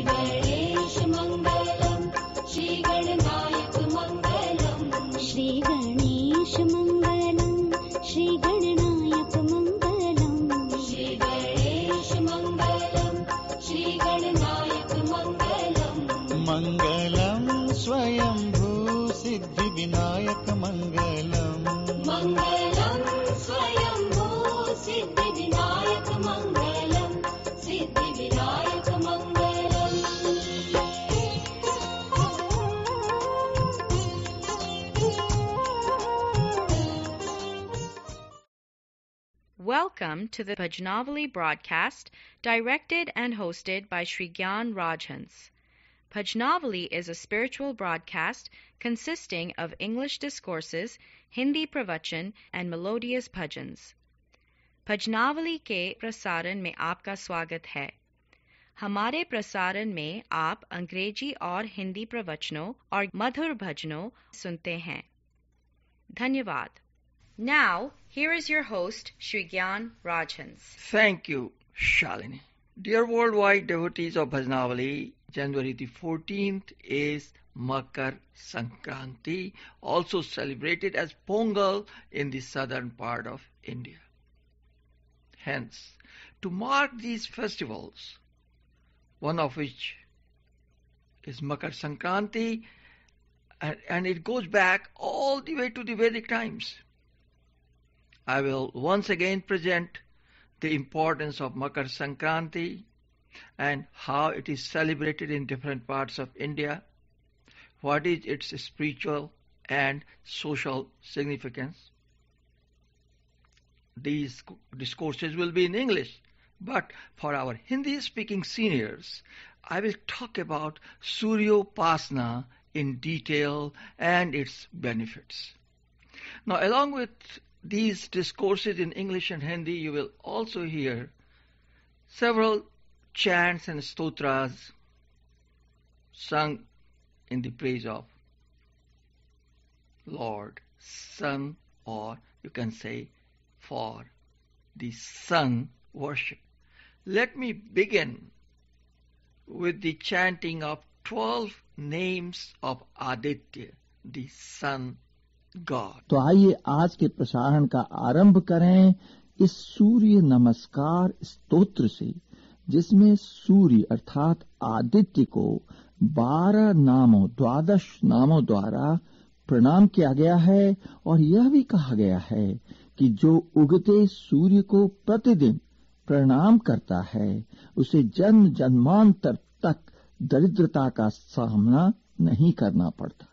गणेश मंगलम, श्री गणनायक मंगलम, श्री गणेश मंगलम, श्री गणनायक मंगलम, श्री गणेश मंगलम, श्री गणनायक मंगलम, मंगलम स्वयंभू सिद्धि विनायक मंगलम, मंगलम स्वयंभू सिद्धि विनायक मंगलम, सिद्धि विनायक मंगलम। Welcome to the Bhajnavali broadcast, directed and hosted by Sri Gyan Rajhans. Bhajnavali is a spiritual broadcast consisting of English discourses, Hindi pravachan, and melodious bhajans. भजनावली के प्रसारण में आपका स्वागत है। हमारे प्रसारण में आप अंग्रेजी और हिंदी प्रवचनों और मधुर भजनों सुनते हैं। धन्यवाद। Now, here is your host, Sri Gyan Rajhans. Thank you, Shalini. Dear worldwide devotees of Bhajnavali, January the 14th is Makar Sankranti, also celebrated as Pongal in the southern part of India. Hence, to mark these festivals, one of which is Makar Sankranti, and it goes back all the way to the Vedic times. I will once again present the importance of Makar Sankranti and how it is celebrated in different parts of India, what is its spiritual and social significance. These discourses will be in English, but for our Hindi-speaking seniors, I will talk about Suryopasana in detail and its benefits. Now, along with these discourses in English and Hindi, you will also hear several chants and stotras sung in the praise of Lord Sun, or you can say for the sun worship. Let me begin with the chanting of 12 names of Aditya, the sun God. तो आइए आज के प्रसारण का आरंभ करें इस सूर्य नमस्कार स्तोत्र से, जिसमें सूर्य अर्थात आदित्य को 12 नामों द्वारा प्रणाम किया गया है, और यह भी कहा गया है कि जो उगते सूर्य को प्रतिदिन प्रणाम करता है उसे जन्म जन्मांतर तक दरिद्रता का सामना नहीं करना पड़ता।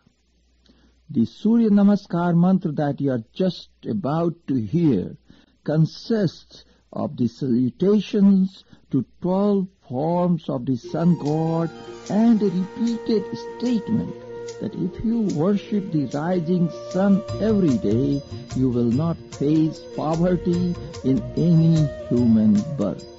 The Surya Namaskar mantra that you are just about to hear consists of the salutations to 12 forms of the sun god and a repeated statement that if you worship the rising sun every day, you will not face poverty in any human birth.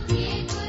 ये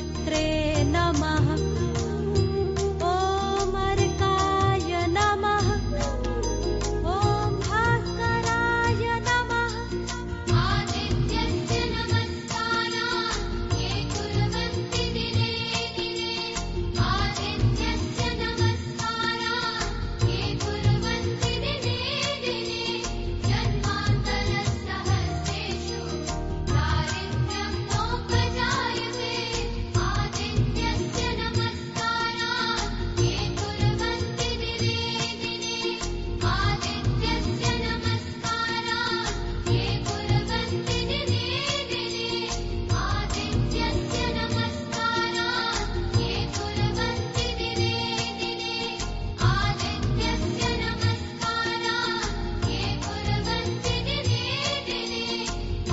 सावित्रे नमः ॐ अर्काय नमः ॐ भास्कराय नमः आदित्यस्य नमस्काराः ये कुर्वन्ति दिने दिने आदित्यस्य नमस्काराः ये कुर्वन्ति दिने दिने जन्मान्तरसहस्रेषु दारिद्र्यं नोपजायते आदित्यस्य नमस्काराः ये कुर्वन्ति दिने दिने आदित्यस्य नमस्काराः ये कुर्वन्ति दिने दिने आदित्यस्य नमस्काराः ये कुर्वन्ति दिने दिने आदित्यस्य नमस्काराः ये कुर्वन्ति दिने दिने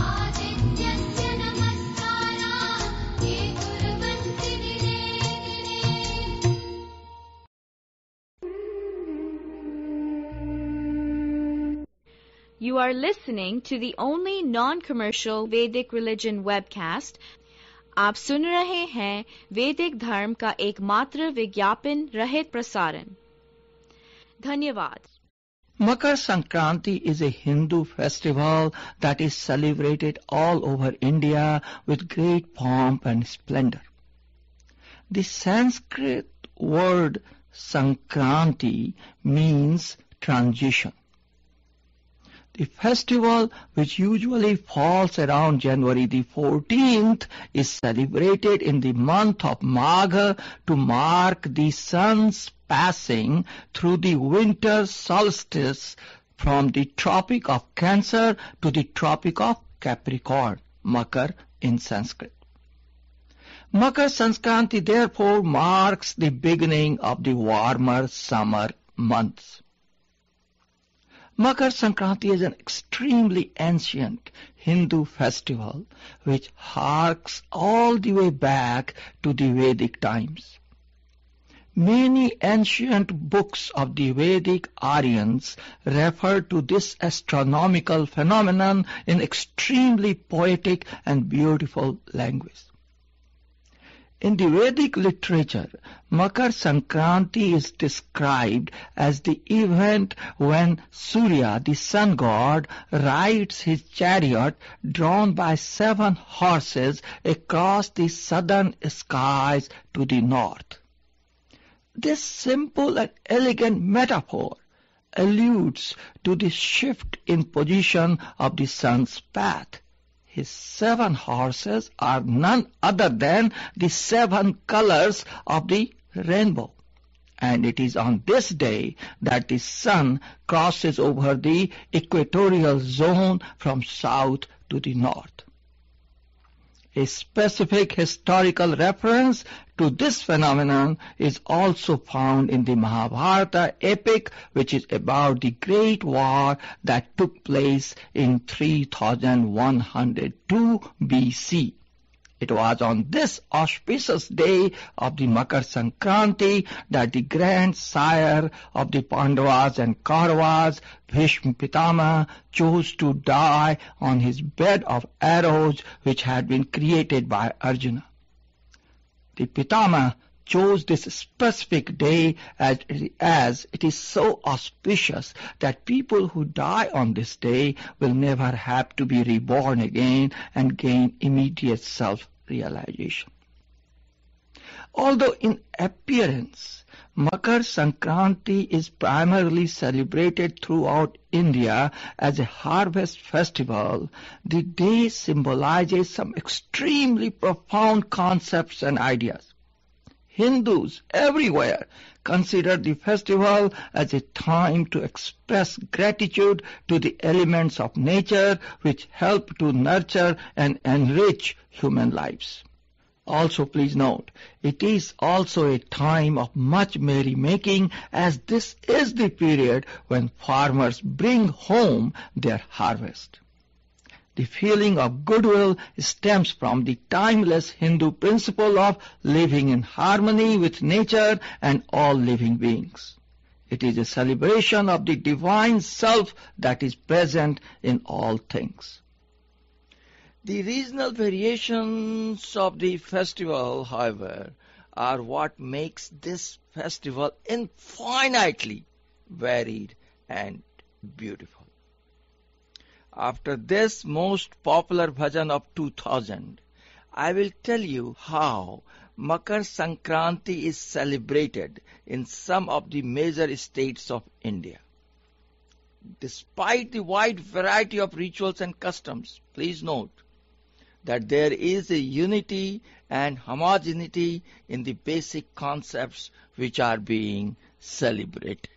आदित्यस्य नमस्काराः ये कुर्वन्ति दिने You are listening to the only non-commercial Vedic religion webcast. आप सुन रहे हैं वैदिक धर्म का एकमात्र विज्ञापन रहित प्रसारण। धन्यवाद। Makar Sankranti is a Hindu festival that is celebrated all over India with great pomp and splendor. The Sanskrit word Sankranti means transition. The festival, which usually falls around January the 14th, is celebrated in the month of Magha to mark the sun's passing through the winter solstice from the Tropic of Cancer to the Tropic of Capricorn, Makar in Sanskrit. Makar Sankranti therefore marks the beginning of the warmer summer months. Makar Sankranti is an extremely ancient Hindu festival which harks all the way back to the Vedic times. Many ancient books of the Vedic Aryans refer to this astronomical phenomenon in extremely poetic and beautiful language. In the Vedic literature, Makar Sankranti is described as the event when Surya, the sun god, rides his chariot drawn by 7 horses across the southern skies to the north. This simple and elegant metaphor alludes to the shift in position of the sun's path. His 7 horses are none other than the 7 colors of the rainbow. And it is on this day that the sun crosses over the equatorial zone from south to the north. A specific historical reference to this phenomenon is also found in the Mahabharata epic, which is about the great war that took place in 3102 BC. It was on this auspicious day of the Makar Sankranti that the grandsire of the Pandavas and Kauravas, Bhishma Pitama, chose to die on his bed of arrows which had been created by Arjuna. The Pitama chose this specific day as it is so auspicious that people who die on this day will never have to be reborn again and gain immediate self-realization. Although in appearance, Makar Sankranti is primarily celebrated throughout India as a harvest festival, the day symbolizes some extremely profound concepts and ideas. Hindus everywhere consider the festival as a time to express gratitude to the elements of nature which help to nurture and enrich human lives. Also, please note, it is also a time of much merrymaking, as this is the period when farmers bring home their harvest. The feeling of goodwill stems from the timeless Hindu principle of living in harmony with nature and all living beings. It is a celebration of the divine self that is present in all things. The regional variations of the festival, however, are what makes this festival infinitely varied and beautiful. After this most popular bhajan of 2000, I will tell you how Makar Sankranti is celebrated in some of the major states of India. Despite the wide variety of rituals and customs, please note that there is a unity and homogeneity in the basic concepts which are being celebrated.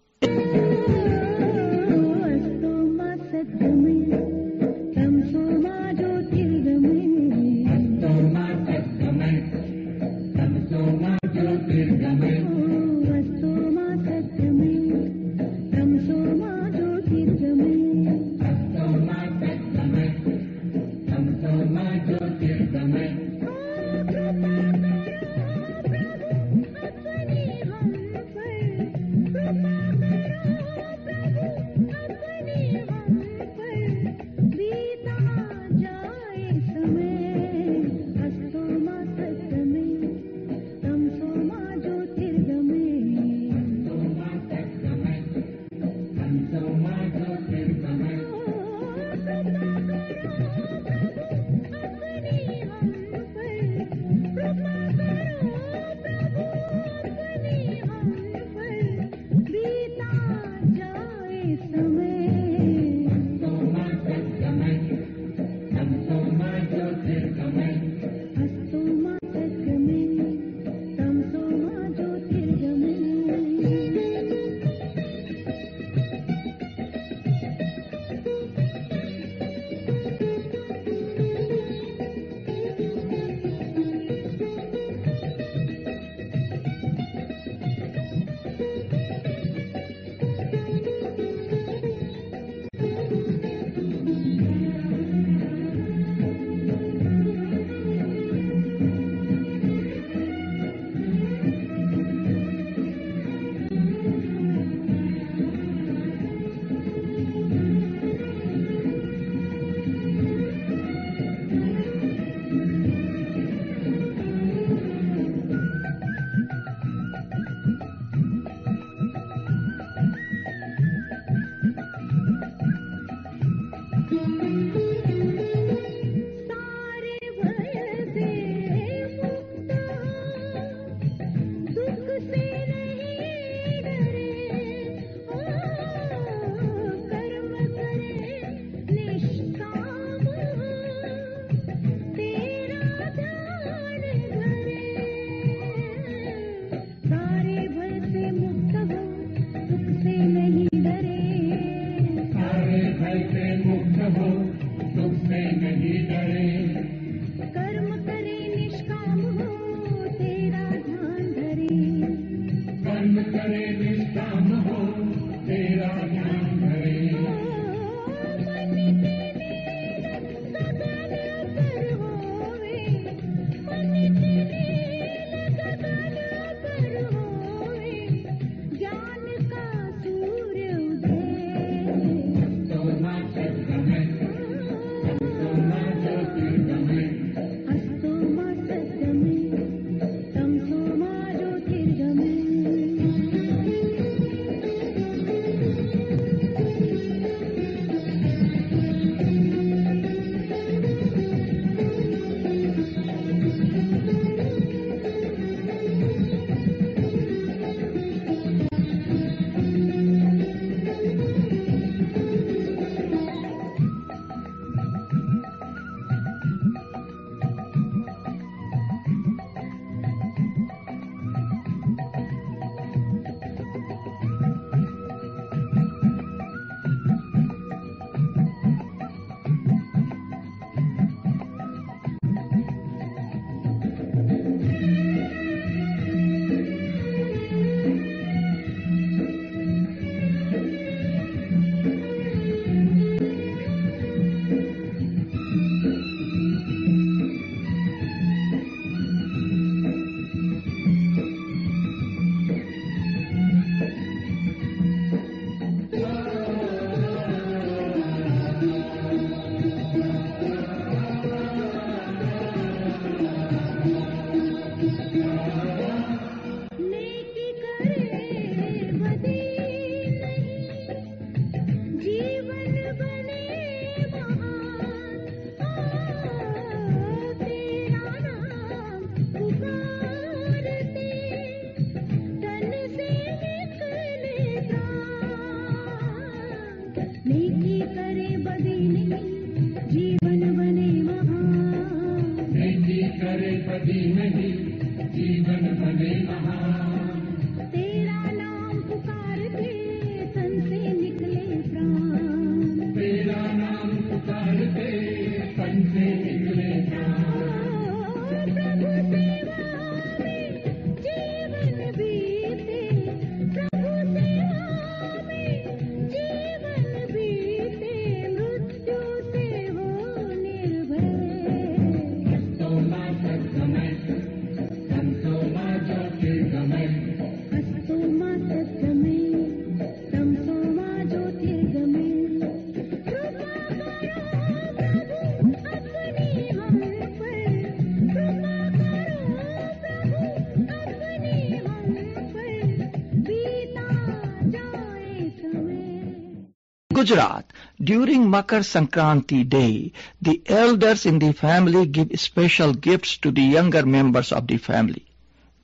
Gujarat, during Makar Sankranti day, the elders in the family give special gifts to the younger members of the family.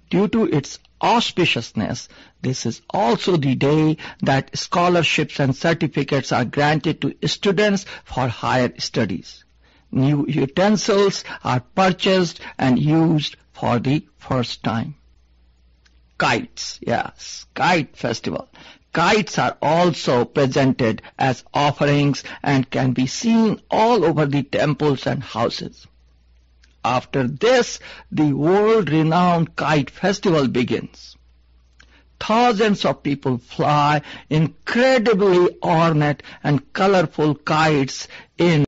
Due to its auspiciousness, this is also the day that scholarships and certificates are granted to students for higher studies. New utensils are purchased and used for the first time. Kites, yes, kite festival. Kites are also presented as offerings and can be seen all over the temples and houses. After this, the world-renowned kite festival begins. Thousands of people fly incredibly ornate and colorful kites in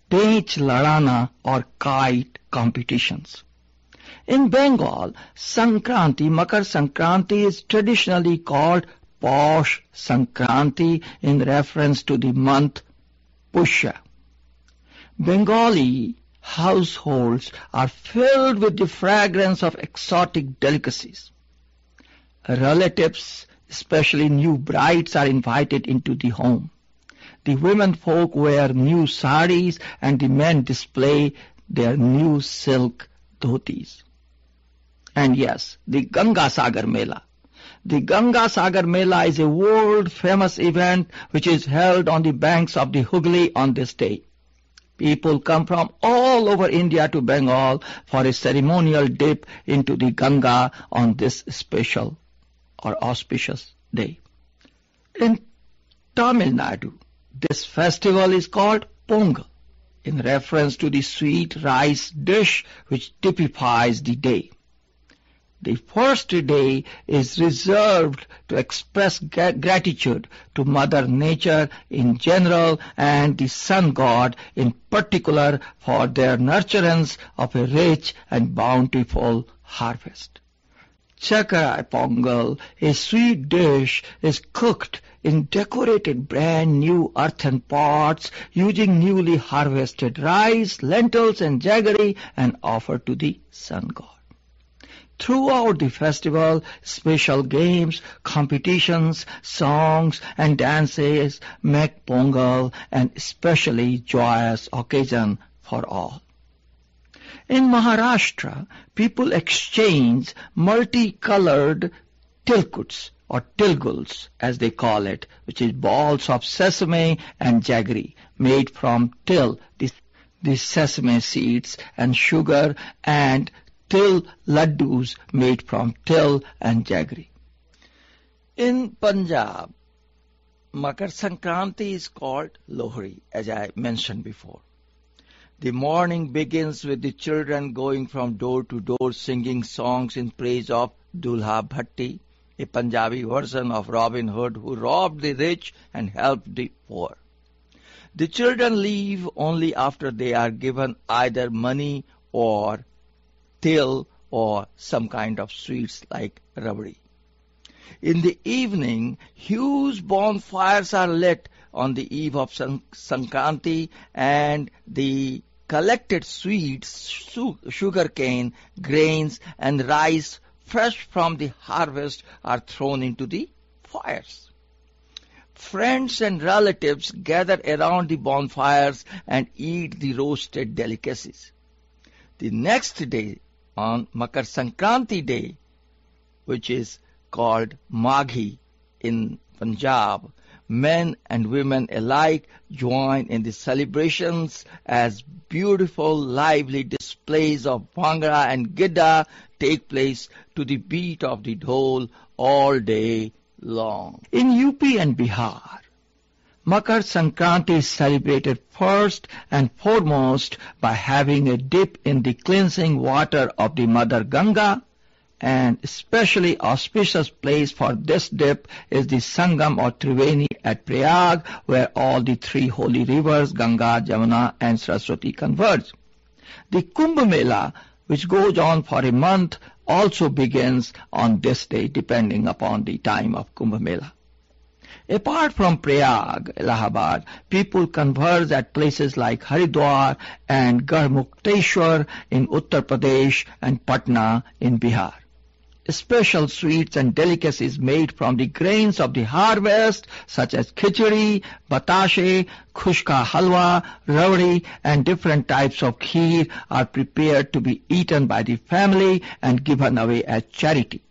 Pech Ladana or kite competitions. In Bengal, Sankranti, Makar Sankranti is traditionally called Posh Sankranti in reference to the month Pushya. Bengali households are filled with the fragrance of exotic delicacies. Relatives, especially new brides, are invited into the home. The women folk wear new saris and the men display their new silk dhotis. And yes, the Ganga Sagar Mela. The Ganga Sagar Mela is a world-famous event which is held on the banks of the Hooghly on this day. People come from all over India to Bengal for a ceremonial dip into the Ganga on this special or auspicious day. In Tamil Nadu, this festival is called Pongal, in reference to the sweet rice dish which typifies the day. The first day is reserved to express gratitude to Mother Nature in general and the Sun God in particular for their nurturance of a rich and bountiful harvest. Chakarai Pongal, a sweet dish, is cooked in decorated brand new earthen pots using newly harvested rice, lentils and jaggery and offered to the Sun God. Throughout the festival, special games, competitions, songs and dances make Pongal an especially joyous occasion for all. In Maharashtra, people exchange multicolored tilkuts or tilguls as they call it, which is balls of sesame and jaggery made from til, the sesame seeds, and sugar, and til laddus made from til and jaggery. In Punjab, Makar Sankranti is called Lohri, as I mentioned before. The morning begins with the children going from door to door singing songs in praise of Dulha Bhatti, a Punjabi version of Robin Hood who robbed the rich and helped the poor. The children leave only after they are given either money or til or some kind of sweets like rabdi. In the evening, huge bonfires are lit on the eve of Sankranti, and the collected sweets, sugarcane, grains and rice fresh from the harvest are thrown into the fires. Friends and relatives gather around the bonfires and eat the roasted delicacies. The next day, on Makar Sankranti day, which is called Maghi in Punjab, men and women alike join in the celebrations as beautiful, lively displays of Bhangra and Gidda take place to the beat of the dhol all day long. In UP and Bihar, Makar Sankranti is celebrated first and foremost by having a dip in the cleansing water of the Mother Ganga, and especially auspicious place for this dip is the Sangam or Triveni at Prayag, where all the three holy rivers, Ganga, Jamuna and Saraswati converge. The Kumbh Mela, which goes on for a month, also begins on this day depending upon the time of Kumbh Mela. Apart from Prayag, Allahabad, people converge at places like Haridwar and Garhmukteshwar in Uttar Pradesh and Patna in Bihar. special sweets and delicacies made from the grains of the harvest, such as khichdi, batashe, khushka halwa, rabdi, and different types of kheer are prepared to be eaten by the family and given away as charity.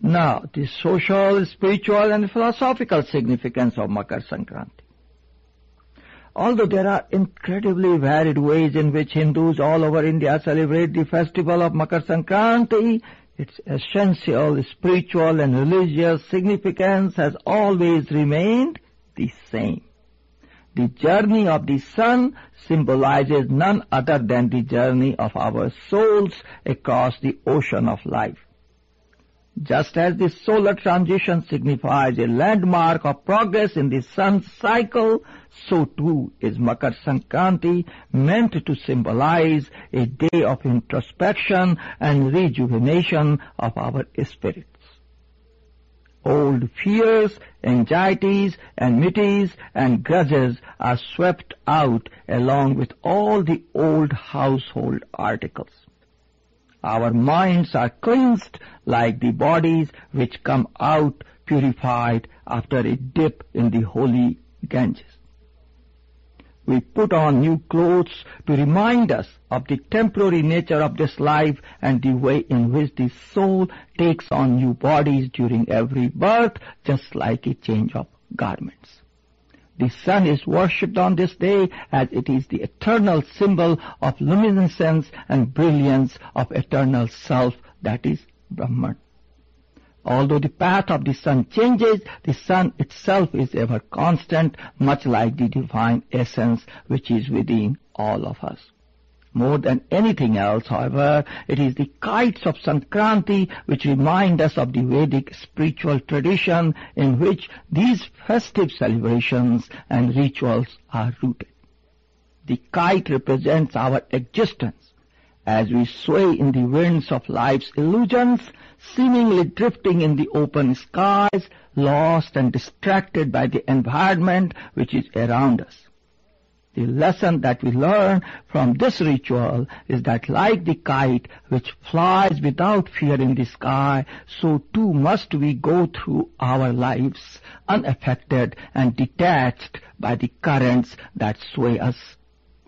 Now, the social, spiritual, and philosophical significance of Makar Sankranti. Although there are incredibly varied ways in which Hindus all over India celebrate the festival of Makar Sankranti, its essential spiritual and religious significance has always remained the same. The journey of the sun symbolizes none other than the journey of our souls across the ocean of life. Just as the solar transition signifies a landmark of progress in the sun's cycle, so too is Makar Sankranti meant to symbolize a day of introspection and rejuvenation of our spirits. Old fears, anxieties, enmities, and grudges are swept out along with all the old household articles. Our minds are cleansed like the bodies which come out purified after a dip in the holy Ganges. We put on new clothes to remind us of the temporary nature of this life and the way in which the soul takes on new bodies during every birth, just like a change of garments. The sun is worshipped on this day as it is the eternal symbol of luminescence and brilliance of eternal self, that is Brahman. Although the path of the sun changes, the sun itself is ever constant, much like the divine essence which is within all of us. More than anything else, however, it is the kites of Sankranti which remind us of the Vedic spiritual tradition in which these festive celebrations and rituals are rooted. The kite represents our existence. As we sway in the winds of life's illusions, seemingly drifting in the open skies, lost and distracted by the environment which is around us. The lesson that we learn from this ritual is that like the kite which flies without fear in the sky, so too must we go through our lives unaffected and detached by the currents that sway us.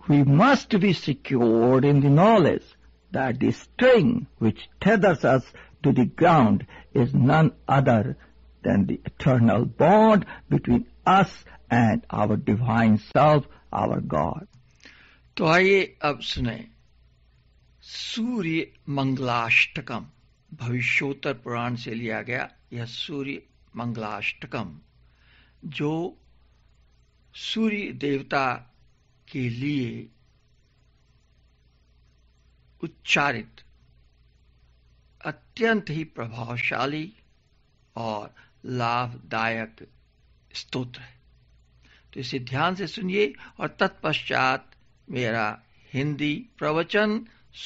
We must be secured in the knowledge that the string which tethers us to the ground is none other than the eternal bond between us and our divine self, our God. तो आइए अब सुने सूर्य मंगलाष्टकम, भविष्योत्तर पुराण से लिया गया यह सूर्य मंगलाष्टकम, जो सूर्य देवता के लिए उच्चारित अत्यंत ही प्रभावशाली और लाभदायक स्तोत्र है। तो इसे ध्यान से सुनिए और तत्पश्चात मेरा हिंदी प्रवचन,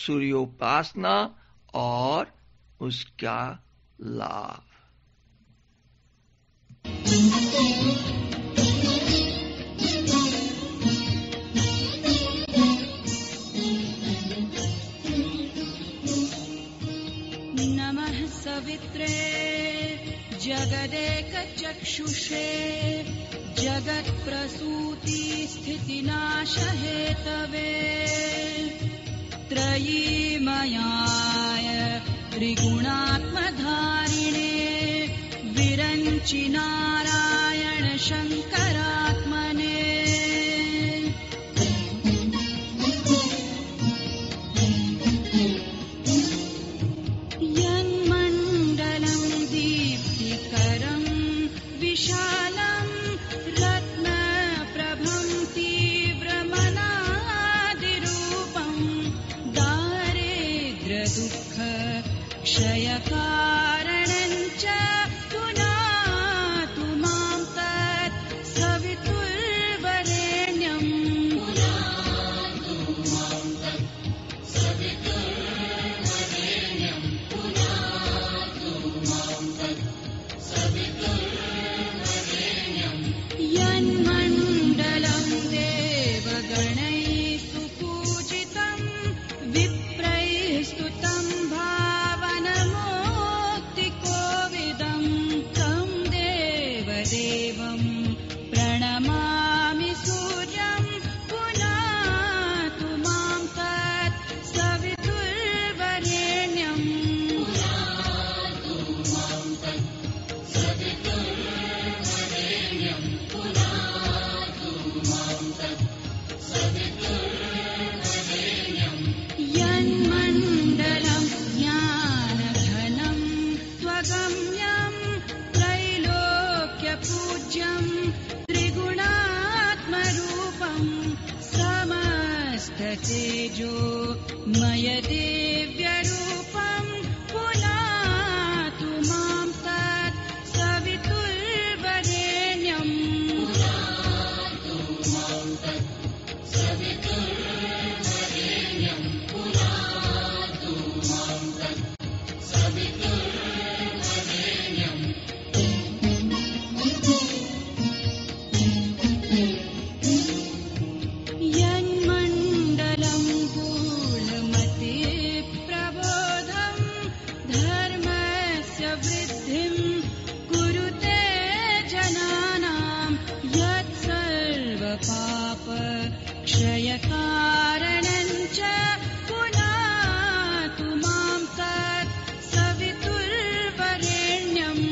सूर्योपासना और उसका लाभ। नमः सवित्रे जगदेकचक्षुषे जगत्प्रसूति स्थितिनाशहेतवे त्रयीमयाय त्रिगुणात्मधारिणे विरञ्चि नारायण शङ्करात्मने यन्मण्डलं दीप्तिकरं विशालं रत्नप्रभं तीव्रमनादिरूपं दारिद्र्यदुःख क्षयकारणं च पुनातु मां तत् तेजो मय दिव्यरूपम् पुनातु मां तत् सवितुर्वरेण्यम् यन्मण्डलं गूढमति प्रबोधं धर्मस्य वृद्धिं कुरुते जनानां यत्सर्वपाप क्षयकारणं च पुनातु मां तत् सवितुर्वरेण्यम्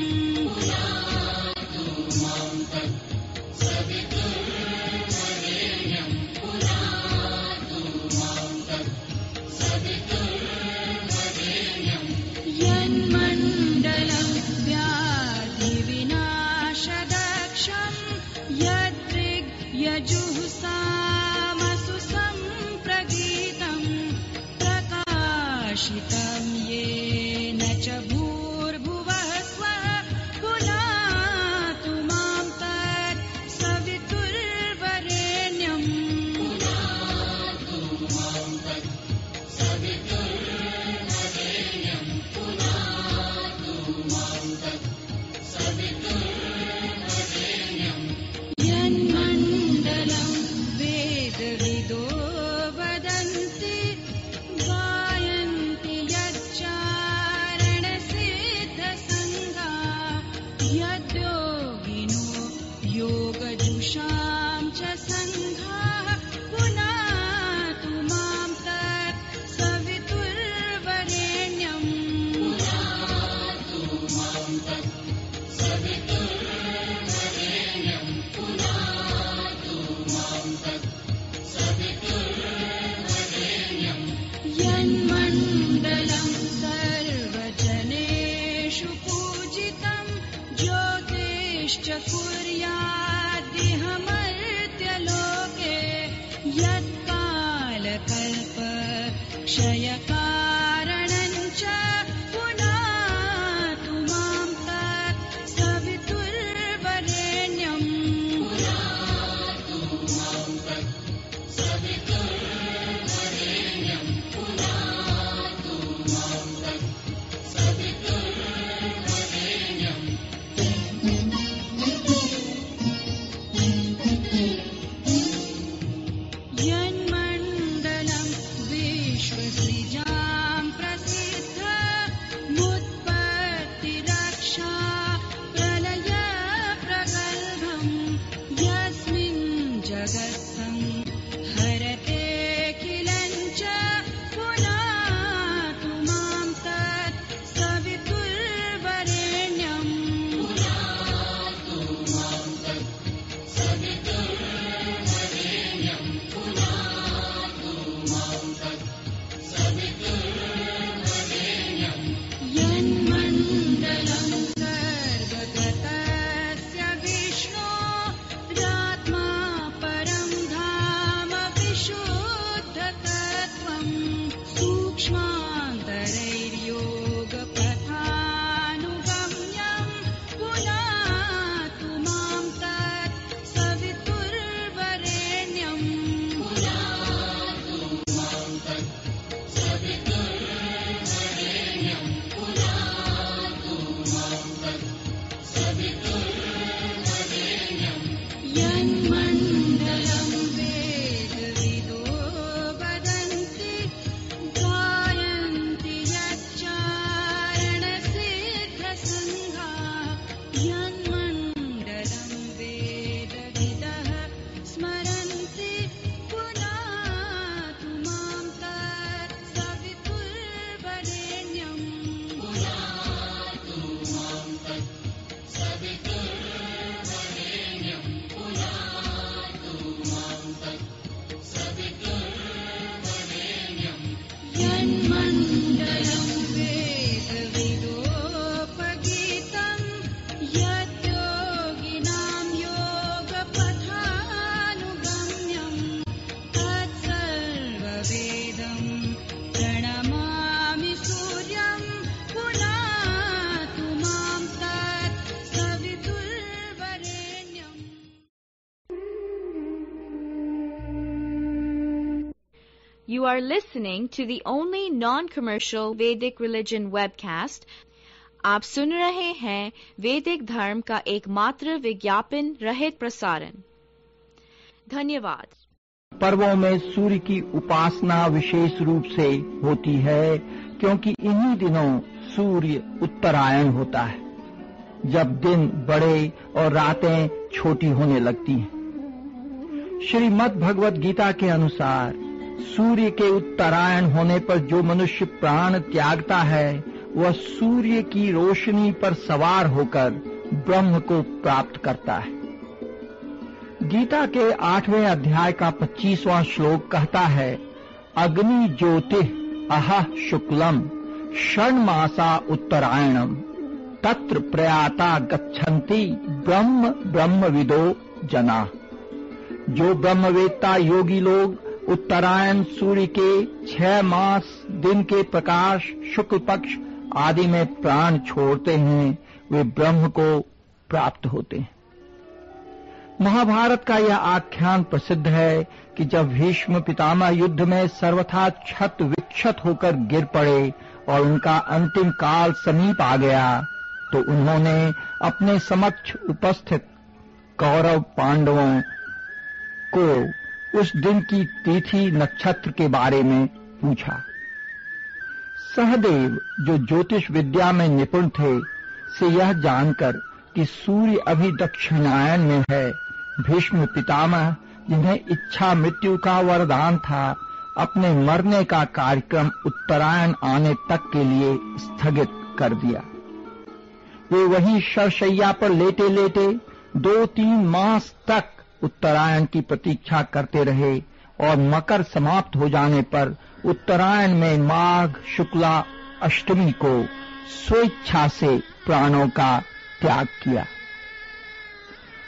यन्मण्डलं व्याधिविनाशदक्षं यद्विग्यजुःसामसु सम्प्रगीतं प्रकाशितं येन च भूर्भुवः स्वः पुनातु मां तत् सवितुर्वरेण्यम् यन्मण्डलं वेदविदो वदन्ति गायन्ति यच्चारणसिद्धसङ्गा यद्योगिनो योगजुषां च सङ्घाः पुनातु मां तत् सवितुर्वरेण्यम् यन्मण्डलं सर्वजनेषु पूजितं ज्योतिश्च कुर्यादिहमर्त्यलोके यत्कालकल्प क्षयकारणं च पुनातु मां तत् सवितुर्वरेण्यम् यन्मण्डलं विश्वसृजा You are listening to the only non-commercial Vedic religion webcast. आप सुन रहे हैं वैदिक धर्म का एकमात्र विज्ञापन रहित प्रसारण। धन्यवाद। पर्वों में सूर्य की उपासना विशेष रूप से होती है, क्योंकि इन्हीं दिनों सूर्य उत्तरायण होता है, जब दिन बड़े और रातें छोटी होने लगती हैं। श्रीमद् भगवद गीता के अनुसार सूर्य के उत्तरायण होने पर जो मनुष्य प्राण त्यागता है, वह सूर्य की रोशनी पर सवार होकर ब्रह्म को प्राप्त करता है। गीता के 8वें अध्याय का 25वां श्लोक कहता है, अग्नि ज्योतिः अहः शुक्लम षण्मासा उत्तरायणम तत्र प्रयाता गच्छन्ति ब्रह्म ब्रह्मविदो जना। जो ब्रह्मवेत्ता योगी लोग उत्तरायण सूर्य के 6 मास दिन के प्रकाश शुक्ल पक्ष आदि में प्राण छोड़ते हैं, वे ब्रह्म को प्राप्त होते हैं। महाभारत का यह आख्यान प्रसिद्ध है कि जब भीष्म पितामह युद्ध में सर्वथा क्षत विक्षत होकर गिर पड़े और उनका अंतिम काल समीप आ गया, तो उन्होंने अपने समक्ष उपस्थित कौरव पांडवों को उस दिन की तिथि नक्षत्र के बारे में पूछा। सहदेव, जो ज्योतिष विद्या में निपुण थे, से यह जानकर कि सूर्य अभी दक्षिणायन में है, भीष्म पितामह, जिन्हें इच्छा मृत्यु का वरदान था, अपने मरने का कार्यक्रम उत्तरायण आने तक के लिए स्थगित कर दिया। वे वहीं शरशैया पर लेटे लेटे 2-3 मास तक उत्तरायण की प्रतीक्षा करते रहे और मकर समाप्त हो जाने पर उत्तरायण में माघ शुक्ला अष्टमी को स्वेच्छा से प्राणों का त्याग किया।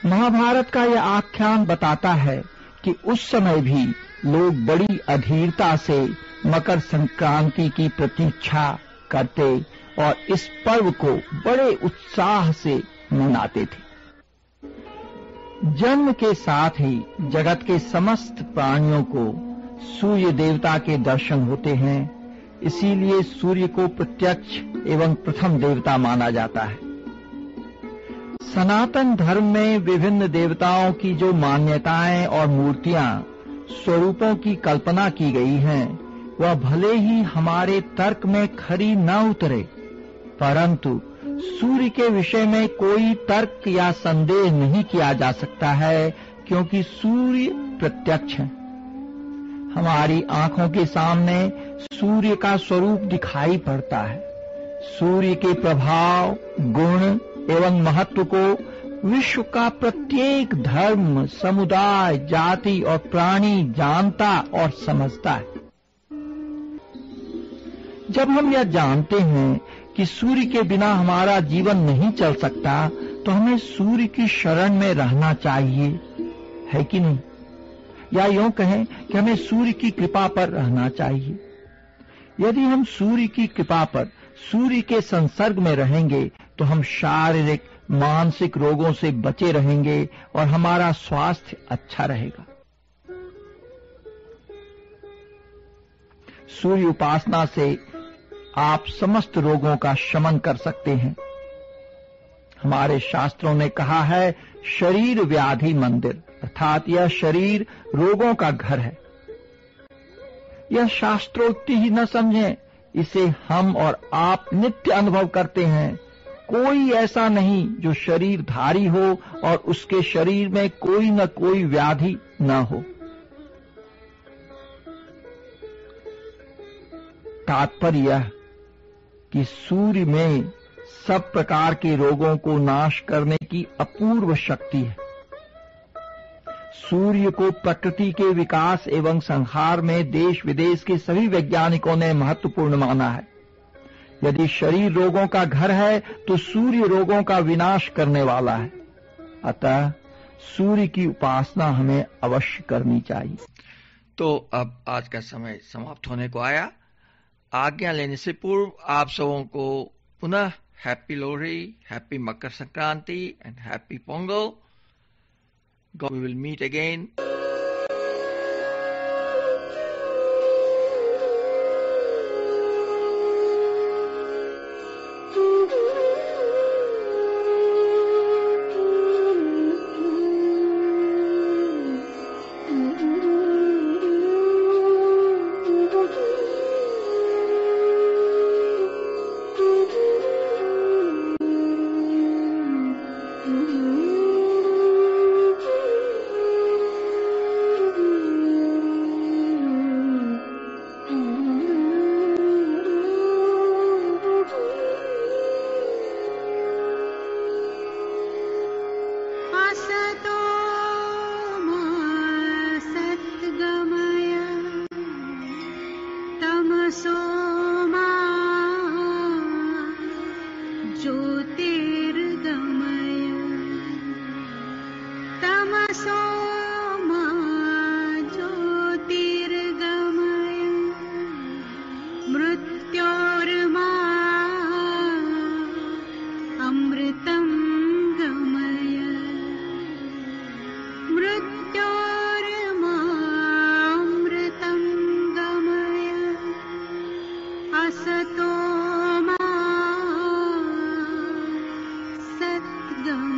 महाभारत का यह आख्यान बताता है कि उस समय भी लोग बड़ी अधीरता से मकर संक्रांति की प्रतीक्षा करते और इस पर्व को बड़े उत्साह से मनाते थे। जन्म के साथ ही जगत के समस्त प्राणियों को सूर्य देवता के दर्शन होते हैं, इसीलिए सूर्य को प्रत्यक्ष एवं प्रथम देवता माना जाता है। सनातन धर्म में विभिन्न देवताओं की जो मान्यताएं और मूर्तियां स्वरूपों की कल्पना की गई हैं, वह भले ही हमारे तर्क में खरी न उतरे, परंतु सूर्य के विषय में कोई तर्क या संदेह नहीं किया जा सकता है, क्योंकि सूर्य प्रत्यक्ष है। हमारी आंखों के सामने सूर्य का स्वरूप दिखाई पड़ता है। सूर्य के प्रभाव, गुण एवं महत्व को विश्व का प्रत्येक धर्म, समुदाय, जाति और प्राणी जानता और समझता है। जब हम यह जानते हैं कि सूर्य के बिना हमारा जीवन नहीं चल सकता, तो हमें सूर्य की शरण में रहना चाहिए, है कि नहीं? या यूं कहें कि हमें सूर्य की कृपा पर रहना चाहिए। यदि हम सूर्य की कृपा पर, सूर्य के संसर्ग में रहेंगे, तो हम शारीरिक मानसिक रोगों से बचे रहेंगे और हमारा स्वास्थ्य अच्छा रहेगा। सूर्य उपासना से आप समस्त रोगों का शमन कर सकते हैं। हमारे शास्त्रों ने कहा है, शरीर व्याधि मंदिर, अर्थात यह शरीर रोगों का घर है। यह शास्त्रोक्ति ही न समझें, इसे हम और आप नित्य अनुभव करते हैं। कोई ऐसा नहीं जो शरीरधारी हो और उसके शरीर में कोई न कोई व्याधि न हो। तात्पर्य यह कि सूर्य में सब प्रकार के रोगों को नाश करने की अपूर्व शक्ति है। सूर्य को प्रकृति के विकास एवं संहार में देश विदेश के सभी वैज्ञानिकों ने महत्वपूर्ण माना है। यदि शरीर रोगों का घर है, तो सूर्य रोगों का विनाश करने वाला है। अतः सूर्य की उपासना हमें अवश्य करनी चाहिए। तो अब आज का समय समाप्त होने को आया। आज्ञा लेने से पूर्व आप सबों को पुनः happy Lohri, happy Makar Sankranti and happy Pongal. God, we will meet again. ज्योतिर्गमय तमसो मा ज्योतिर्गमय मृत्योर्मा अमृतं गमय मृत्योर्मामृतं गमय असतो मा सद्गमय